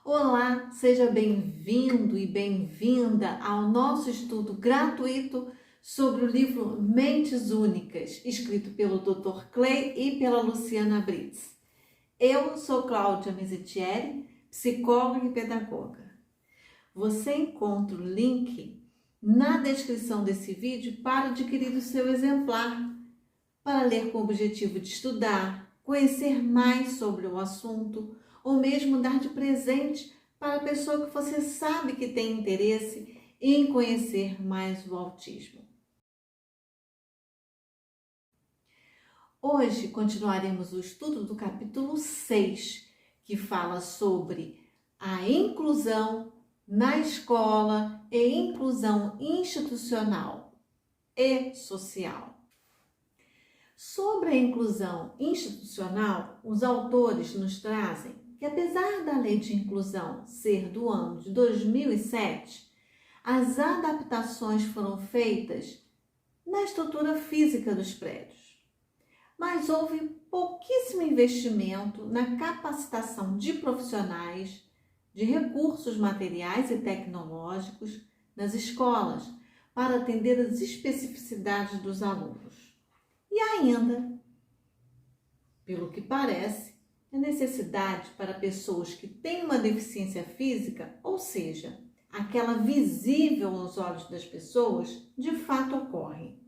Olá, seja bem-vindo e bem-vinda ao nosso estudo gratuito sobre o livro Mentes Únicas, escrito pelo Dr. Clay e pela Luciana Britz. Eu sou Cláudia Mizitieri, psicóloga e pedagoga. Você encontra o link na descrição desse vídeo para adquirir o seu exemplar, para ler com o objetivo de estudar, conhecer mais sobre o assunto, ou mesmo dar de presente para a pessoa que você sabe que tem interesse em conhecer mais o autismo. Hoje continuaremos o estudo do capítulo 6, que fala sobre a inclusão na escola e inclusão institucional e social. Sobre a inclusão institucional, os autores nos trazem que, apesar da Lei de Inclusão ser do ano de 2007, as adaptações foram feitas na estrutura física dos prédios. Mas houve pouquíssimo investimento na capacitação de profissionais, de recursos materiais e tecnológicos nas escolas para atender às especificidades dos alunos. E ainda, pelo que parece, a necessidade para pessoas que têm uma deficiência física, ou seja, aquela visível aos olhos das pessoas, de fato ocorre.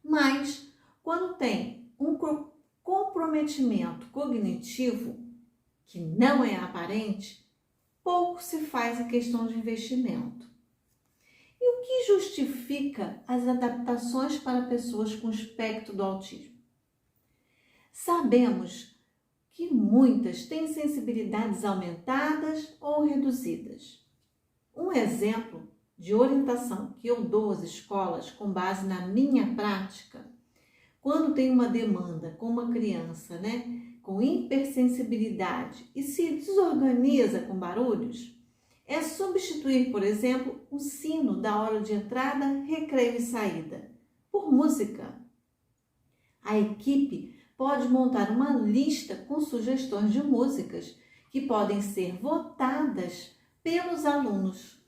Mas, quando tem um comprometimento cognitivo, que não é aparente, pouco se faz a questão de investimento. E o que justifica as adaptações para pessoas com espectro do autismo? Sabemos que muitas têm sensibilidades aumentadas ou reduzidas. Um exemplo de orientação que eu dou às escolas com base na minha prática, quando tem uma demanda com uma criança, com hipersensibilidade e se desorganiza com barulhos, é substituir, por exemplo, o sino da hora de entrada, recreio e saída por música. A equipe pode montar uma lista com sugestões de músicas que podem ser votadas pelos alunos.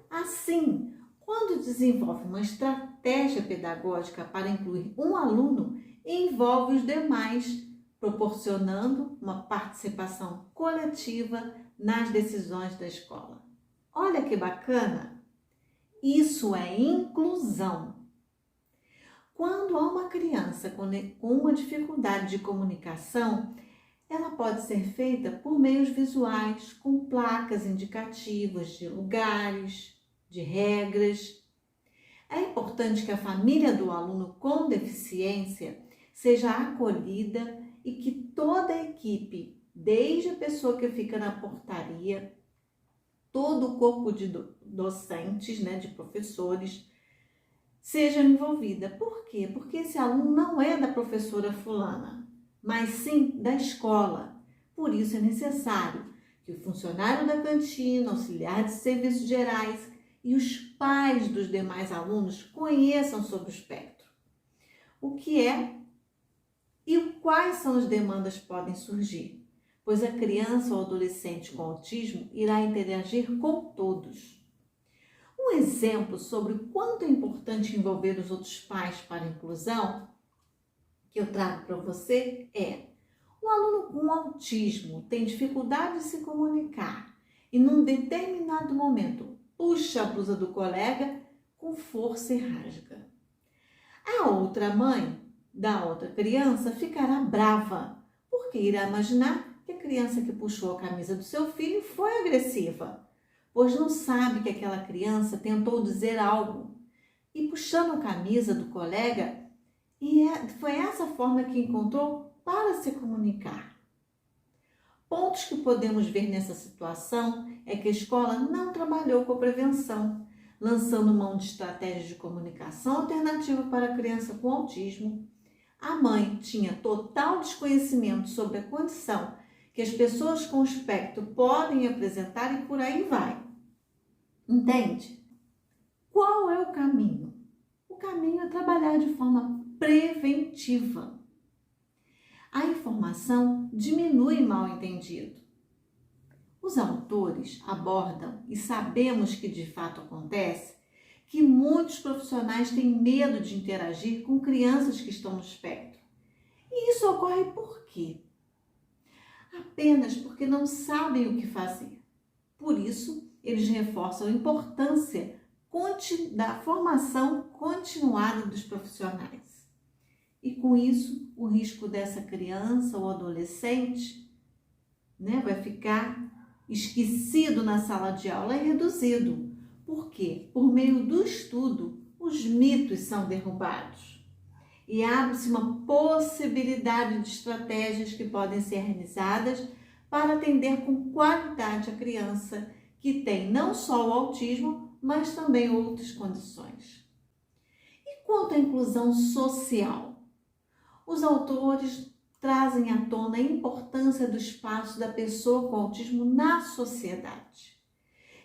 Assim, quando desenvolve uma estratégia pedagógica para incluir um aluno, envolve os demais, proporcionando uma participação coletiva nas decisões da escola. Olha que bacana! Isso é inclusão. Quando há uma criança com uma dificuldade de comunicação, ela pode ser feita por meios visuais, com placas indicativas de lugares, de regras. É importante que a família do aluno com deficiência seja acolhida e que toda a equipe, desde a pessoa que fica na portaria, todo o corpo de docentes, de professores, seja envolvida. Por quê? Porque esse aluno não é da professora fulana, mas sim da escola. Por isso é necessário que o funcionário da cantina, auxiliar de serviços gerais e os pais dos demais alunos conheçam sobre o espectro. O que é e quais são as demandas que podem surgir, pois a criança ou adolescente com autismo irá interagir com todos. Um exemplo sobre o quanto é importante envolver os outros pais para a inclusão que eu trago para você é: um aluno com autismo tem dificuldade de se comunicar e num determinado momento puxa a blusa do colega com força e rasga. A outra mãe da outra criança ficará brava, porque irá imaginar que a criança que puxou a camisa do seu filho foi agressiva, pois não sabe que aquela criança tentou dizer algo e puxando a camisa do colega, foi essa forma que encontrou para se comunicar. Pontos que podemos ver nessa situação é que a escola não trabalhou com a prevenção, lançando mão de estratégias de comunicação alternativa para a criança com autismo. A mãe tinha total desconhecimento sobre a condição que as pessoas com espectro podem apresentar e por aí vai. Entende? Qual é o caminho? O caminho é trabalhar de forma preventiva. A informação diminui mal-entendido. Os autores abordam, e sabemos que de fato acontece, que muitos profissionais têm medo de interagir com crianças que estão no espectro. E isso ocorre por quê? Apenas porque não sabem o que fazer. Por isso, eles reforçam a importância da formação continuada dos profissionais. E com isso, o risco dessa criança ou adolescente, vai ficar esquecido na sala de aula é reduzido. Por quê? Por meio do estudo, os mitos são derrubados e abre-se uma possibilidade de estratégias que podem ser realizadas para atender com qualidade a criança que tem não só o autismo, mas também outras condições. E quanto à inclusão social? Os autores trazem à tona a importância do espaço da pessoa com autismo na sociedade.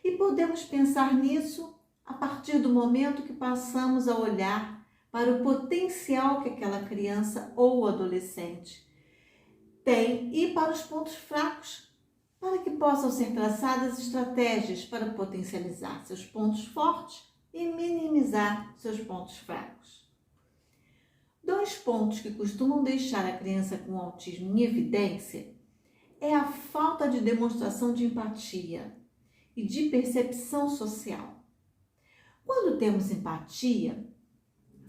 E podemos pensar nisso a partir do momento que passamos a olhar para o potencial que aquela criança ou adolescente tem e para os pontos fracos, para que possam ser traçadas estratégias para potencializar seus pontos fortes e minimizar seus pontos fracos. 2 pontos que costumam deixar a criança com autismo em evidência é a falta de demonstração de empatia e de percepção social. Quando temos empatia,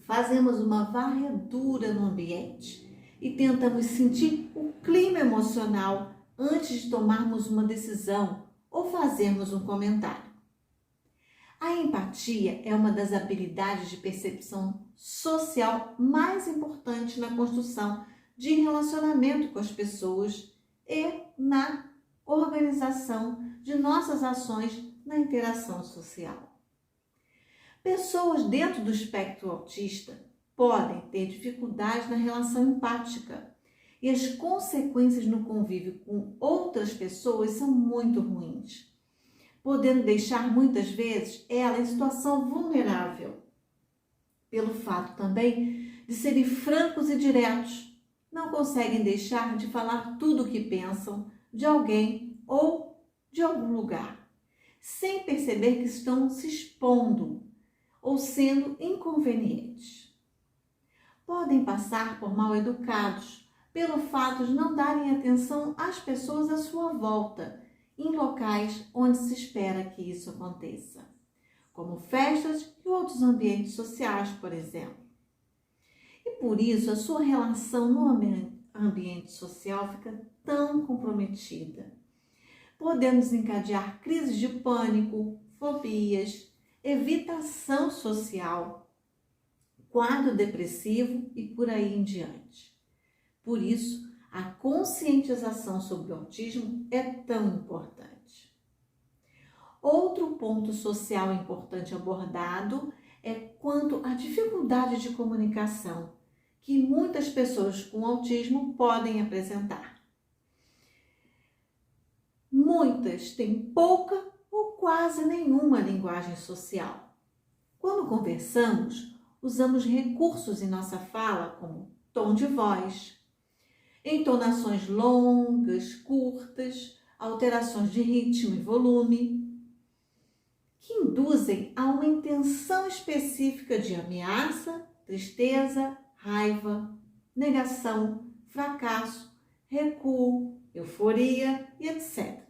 fazemos uma varredura no ambiente e tentamos sentir o clima emocional antes de tomarmos uma decisão ou fazermos um comentário. A empatia é uma das habilidades de percepção social mais importantes na construção de relacionamento com as pessoas e na organização de nossas ações na interação social. Pessoas dentro do espectro autista podem ter dificuldades na relação empática e as consequências no convívio com outras pessoas são muito ruins, podendo deixar muitas vezes ela em situação vulnerável. Pelo fato também de serem francos e diretos, não conseguem deixar de falar tudo o que pensam de alguém ou de algum lugar, sem perceber que estão se expondo ou sendo inconvenientes. Podem passar por mal educados pelo fato de não darem atenção às pessoas à sua volta, em locais onde se espera que isso aconteça, como festas e outros ambientes sociais, por exemplo. E por isso a sua relação no ambiente social fica tão comprometida, podendo desencadear crises de pânico, fobias, evitação social, quadro depressivo e por aí em diante. Por isso, a conscientização sobre o autismo é tão importante. Outro ponto social importante abordado é quanto à dificuldade de comunicação que muitas pessoas com autismo podem apresentar. Muitas têm pouca ou quase nenhuma linguagem social. Quando conversamos, usamos recursos em nossa fala como tom de voz, entonações longas, curtas, alterações de ritmo e volume, que induzem a uma intenção específica de ameaça, tristeza, raiva, negação, fracasso, recuo, euforia e etc.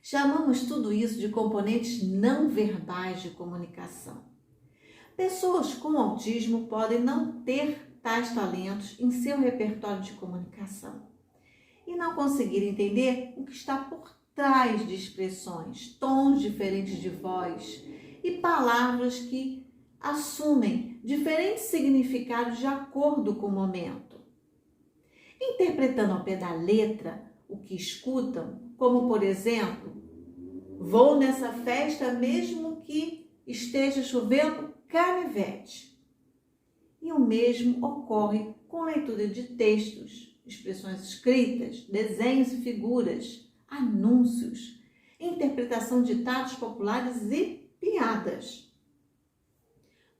Chamamos tudo isso de componentes não verbais de comunicação. Pessoas com autismo podem não ter tais talentos em seu repertório de comunicação e não conseguir entender o que está por trás de expressões, tons diferentes de voz e palavras que assumem diferentes significados de acordo com o momento. Interpretando ao pé da letra o que escutam, como por exemplo, vou nessa festa mesmo que esteja chovendo canivete. E o mesmo ocorre com leitura de textos, expressões escritas, desenhos e figuras, anúncios, interpretação de ditados populares e piadas.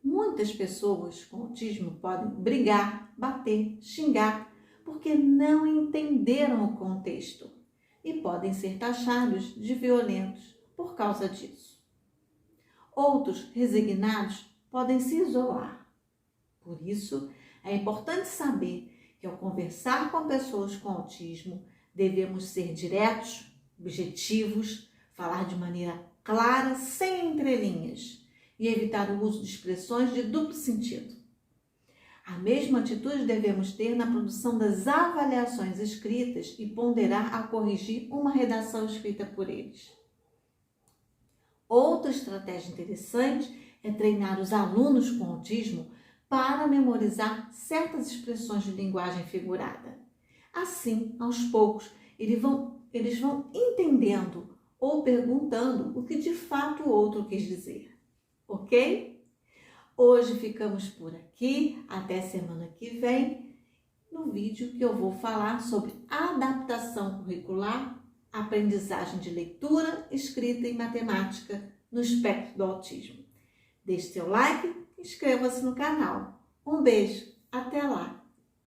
Muitas pessoas com autismo podem brigar, bater, xingar, porque não entenderam o contexto, e podem ser taxados de violentos por causa disso. Outros, resignados, podem se isolar. Por isso, é importante saber que ao conversar com pessoas com autismo, devemos ser diretos, objetivos, falar de maneira clara, sem entrelinhas, e evitar o uso de expressões de duplo sentido. A mesma atitude devemos ter na produção das avaliações escritas e ponderar ao corrigir uma redação escrita por eles. Outra estratégia interessante é treinar os alunos com autismo para memorizar certas expressões de linguagem figurada. Assim, aos poucos, eles vão entendendo ou perguntando o que de fato o outro quis dizer. Ok? Hoje ficamos por aqui, até semana que vem, no vídeo que eu vou falar sobre adaptação curricular, aprendizagem de leitura, escrita e matemática no espectro do autismo. Deixe seu like e inscreva-se no canal. Um beijo, até lá!